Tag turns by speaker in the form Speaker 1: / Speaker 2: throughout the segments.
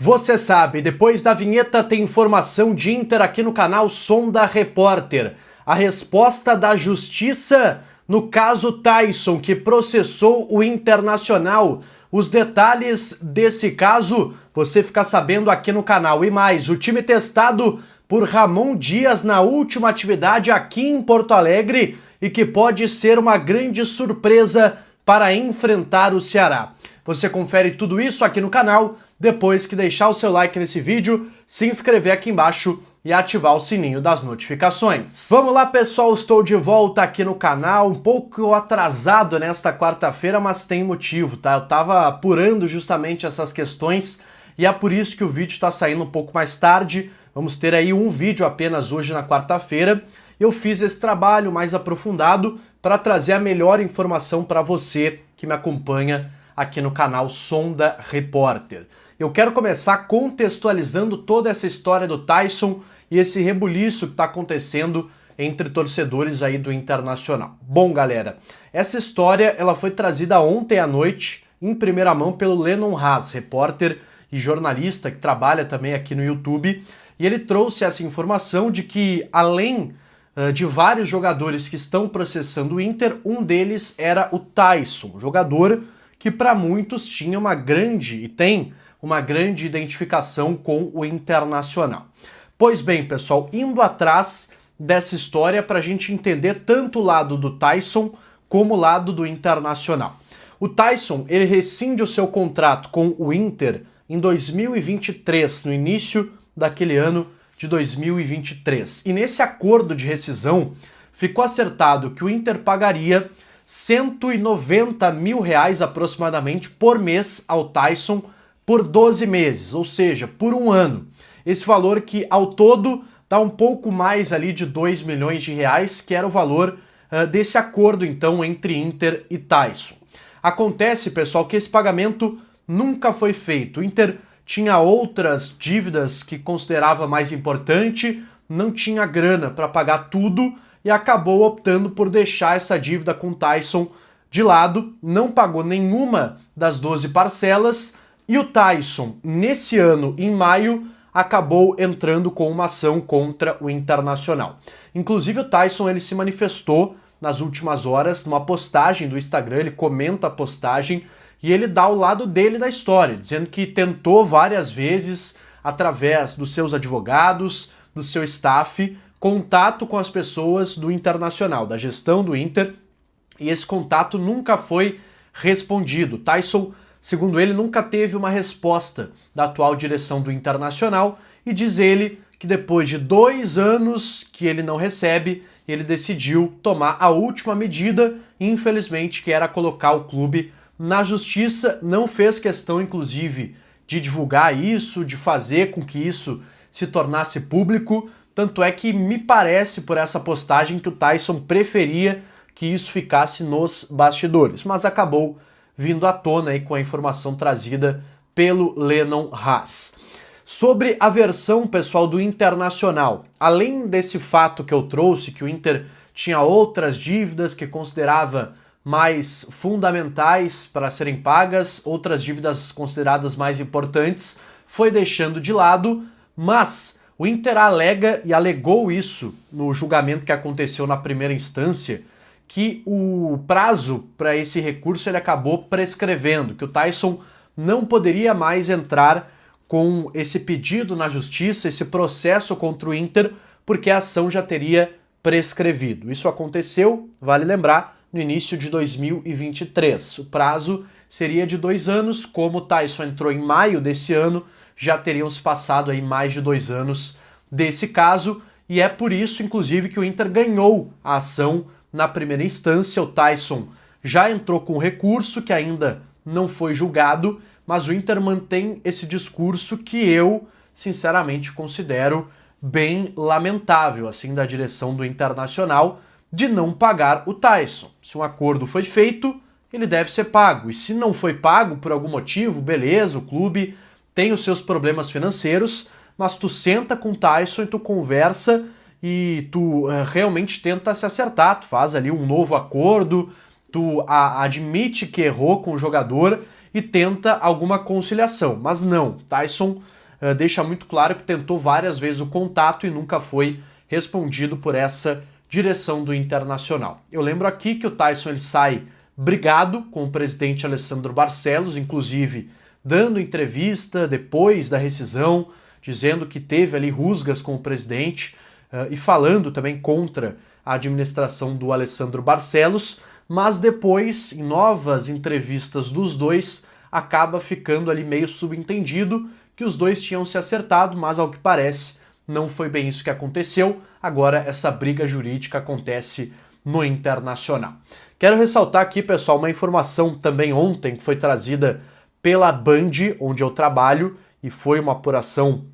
Speaker 1: Você sabe, depois da vinheta tem informação de Inter aqui no canal Sonda Repórter. A resposta da justiça no caso Taison, que processou o Internacional. Os detalhes desse caso você fica sabendo aqui no canal. E mais, o time testado por Ramon Dias na última atividade aqui em Porto Alegre e que pode ser uma grande surpresa para enfrentar o Ceará. Você confere tudo isso aqui no canal, depois que deixar o seu like nesse vídeo, se inscrever aqui embaixo e ativar o sininho das notificações. Vamos lá, pessoal, estou de volta aqui no canal, um pouco atrasado nesta quarta-feira, mas tem motivo, tá? Eu tava apurando justamente essas questões e é por isso que o vídeo está saindo um pouco mais tarde. Vamos ter aí um vídeo apenas hoje na quarta-feira. Eu fiz esse trabalho mais aprofundado para trazer a melhor informação para você que me acompanha aqui no canal Sonda Repórter. Eu quero começar contextualizando toda essa história do Taison e esse rebuliço que está acontecendo entre torcedores aí do Internacional. Bom, galera, essa história ela foi trazida ontem à noite em primeira mão pelo Lennon Haas, repórter e jornalista que trabalha também aqui no YouTube, e ele trouxe essa informação de que, além de vários jogadores que estão processando o Inter, um deles era o Taison, um jogador que para muitos tinha uma grande, e tem uma grande identificação com o Internacional. Pois bem, pessoal, indo atrás dessa história para a gente entender tanto o lado do Taison como o lado do Internacional. O Taison, ele rescinde o seu contrato com o Inter em 2023, no início daquele ano de 2023. E nesse acordo de rescisão ficou acertado que o Inter pagaria 190 mil reais aproximadamente por mês ao Taison por 12 meses, ou seja, por um ano. Esse valor que ao todo dá um pouco mais ali de 2 milhões de reais, que era o valor desse acordo então entre Inter e Taison. Acontece, pessoal, que esse pagamento nunca foi feito. O Inter tinha outras dívidas que considerava mais importante, não tinha grana para pagar tudo e acabou optando por deixar essa dívida com o Taison de lado, não pagou nenhuma das 12 parcelas e o Taison, nesse ano, em maio, acabou entrando com uma ação contra o Internacional. Inclusive o Taison ele se manifestou nas últimas horas numa postagem do Instagram, ele comenta a postagem e ele dá o lado dele da história, dizendo que tentou várias vezes, através dos seus advogados, do seu staff, contato com as pessoas do Internacional, da gestão do Inter, e esse contato nunca foi respondido. Taison, segundo ele, nunca teve uma resposta da atual direção do Internacional e diz ele que depois de 2 anos que ele não recebe, ele decidiu tomar a última medida, infelizmente, que era colocar o clube na justiça. Não fez questão, inclusive, de divulgar isso, de fazer com que isso se tornasse público. Tanto é que me parece, por essa postagem, que o Taison preferia que isso ficasse nos bastidores, mas acabou vindo à tona aí com a informação trazida pelo Lennon Haas. Sobre a versão, pessoal, do Internacional, além desse fato que eu trouxe, que o Inter tinha outras dívidas que considerava mais fundamentais para serem pagas, outras dívidas consideradas mais importantes, foi deixando de lado, mas o Inter alega e alegou isso no julgamento que aconteceu na primeira instância, que o prazo para esse recurso ele acabou prescrevendo, que o Taison não poderia mais entrar com esse pedido na justiça, esse processo contra o Inter, porque a ação já teria prescrevido. Isso aconteceu, vale lembrar, no início de 2023. O prazo seria de 2 anos, como o Taison entrou em maio desse ano, já teriam se passado aí mais de 2 anos desse caso, e é por isso, inclusive, que o Inter ganhou a ação na primeira instância. O Taison já entrou com recurso, que ainda não foi julgado, mas o Inter mantém esse discurso que eu, sinceramente, considero bem lamentável, assim, da direção do Internacional, de não pagar o Taison. Se um acordo foi feito, ele deve ser pago, e se não foi pago por algum motivo, beleza, o clube tem os seus problemas financeiros, mas tu senta com o Taison e tu conversa e tu realmente tenta se acertar, tu faz ali um novo acordo, tu admite que errou com o jogador e tenta alguma conciliação. Mas não, Taison deixa muito claro que tentou várias vezes o contato e nunca foi respondido por essa direção do Internacional. Eu lembro aqui que o Tyson ele sai brigado com o presidente Alessandro Barcelos, inclusive dando entrevista depois da rescisão, dizendo que teve ali rusgas com o presidente e falando também contra a administração do Alessandro Barcelos, mas depois, em novas entrevistas dos dois, acaba ficando ali meio subentendido que os dois tinham se acertado, mas ao que parece não foi bem isso que aconteceu. Agora essa briga jurídica acontece no Internacional. Quero ressaltar aqui, pessoal, uma informação também ontem que foi trazida pela Band, onde eu trabalho, e foi uma apuração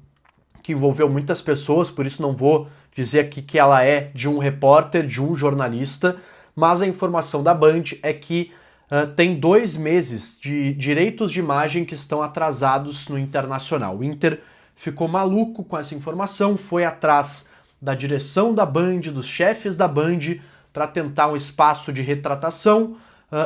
Speaker 1: que envolveu muitas pessoas, por isso não vou dizer aqui que ela é de um repórter, de um jornalista, mas a informação da Band é que tem 2 meses de direitos de imagem que estão atrasados no Internacional. O Inter ficou maluco com essa informação, foi atrás da direção da Band, dos chefes da Band, para tentar um espaço de retratação.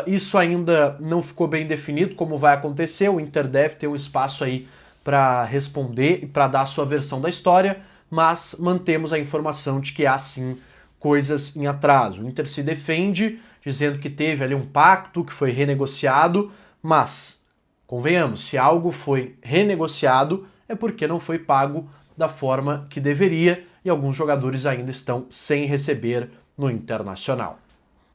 Speaker 1: Isso ainda não ficou bem definido como vai acontecer, o Inter deve ter um espaço aí para responder e para dar a sua versão da história, mas mantemos a informação de que há sim coisas em atraso. O Inter se defende, dizendo que teve ali um pacto que foi renegociado, mas, convenhamos, se algo foi renegociado é porque não foi pago da forma que deveria e alguns jogadores ainda estão sem receber no Internacional.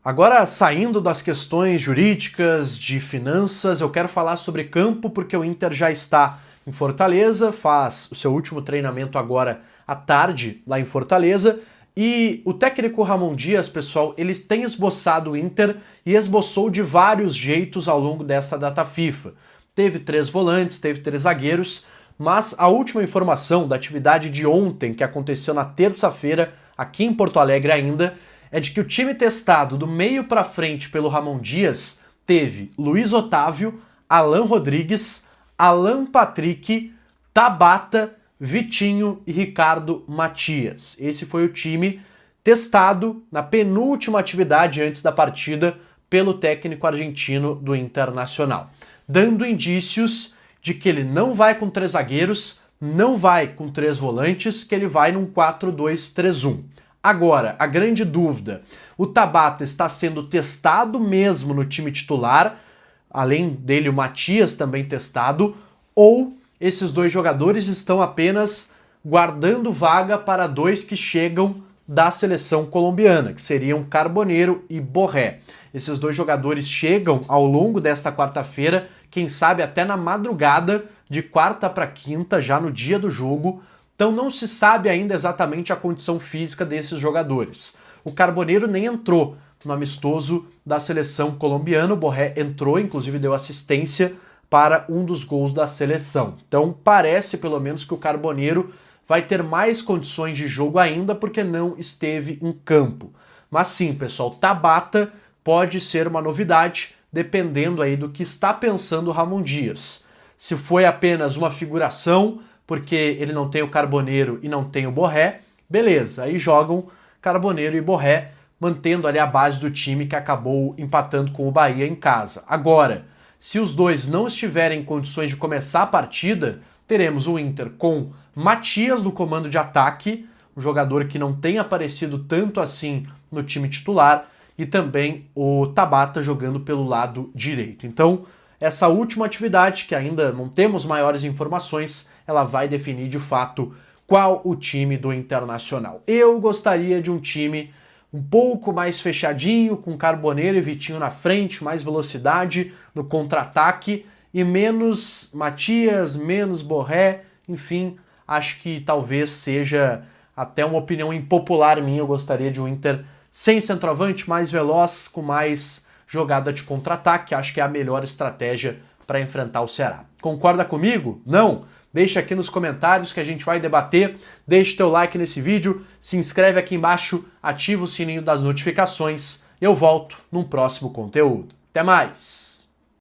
Speaker 1: Agora, saindo das questões jurídicas, de finanças, eu quero falar sobre campo porque o Inter já está em Fortaleza, faz o seu último treinamento agora à tarde lá em Fortaleza, e o técnico Ramon Dias, pessoal, ele tem esboçado o Inter e esboçou de vários jeitos ao longo dessa data FIFA. Teve 3 volantes, teve 3 zagueiros, mas a última informação da atividade de ontem, que aconteceu na terça-feira, aqui em Porto Alegre ainda, é de que o time testado do meio para frente pelo Ramon Dias teve Luiz Otávio, Alan Rodrigues, Alan Patrick, Tabata, Vitinho e Ricardo Matias. Esse foi o time testado na penúltima atividade antes da partida pelo técnico argentino do Internacional, dando indícios de que ele não vai com 3 zagueiros, não vai com 3 volantes, que ele vai num 4-2-3-1. Agora, a grande dúvida, o Tabata está sendo testado mesmo no time titular, além dele o Matias também testado, ou esses 2 jogadores estão apenas guardando vaga para 2 que chegam da seleção colombiana, que seriam Carboneiro e Borré. Esses 2 jogadores chegam ao longo desta quarta-feira, quem sabe até na madrugada de quarta para quinta, já no dia do jogo, então não se sabe ainda exatamente a condição física desses jogadores. O Carboneiro nem entrou no amistoso da seleção colombiana, o Borré entrou, inclusive deu assistência para um dos gols da seleção. Então parece pelo menos que o Carboneiro vai ter mais condições de jogo ainda porque não esteve em campo. Mas sim, pessoal, Tabata pode ser uma novidade, dependendo aí do que está pensando o Ramon Dias. Se foi apenas uma figuração, porque ele não tem o Carboneiro e não tem o Borré, beleza, aí jogam Carboneiro e Borré, mantendo ali a base do time que acabou empatando com o Bahia em casa. Agora, se os 2 não estiverem em condições de começar a partida, teremos o Inter com Matias no comando de ataque, um jogador que não tem aparecido tanto assim no time titular, e também o Tabata jogando pelo lado direito. Então, essa última atividade, que ainda não temos maiores informações, ela vai definir de fato qual o time do Internacional. Eu gostaria de um time um pouco mais fechadinho, com Carboneiro e Vitinho na frente, mais velocidade no contra-ataque e menos Matias, menos Borré, enfim, acho que talvez seja até uma opinião impopular minha, eu gostaria de um Inter sem centroavante, mais veloz, com mais jogada de contra-ataque, acho que é a melhor estratégia para enfrentar o Ceará. Concorda comigo? Não? Deixa aqui nos comentários que a gente vai debater, deixa o teu like nesse vídeo, se inscreve aqui embaixo, ativa o sininho das notificações, eu volto num próximo conteúdo. Até mais!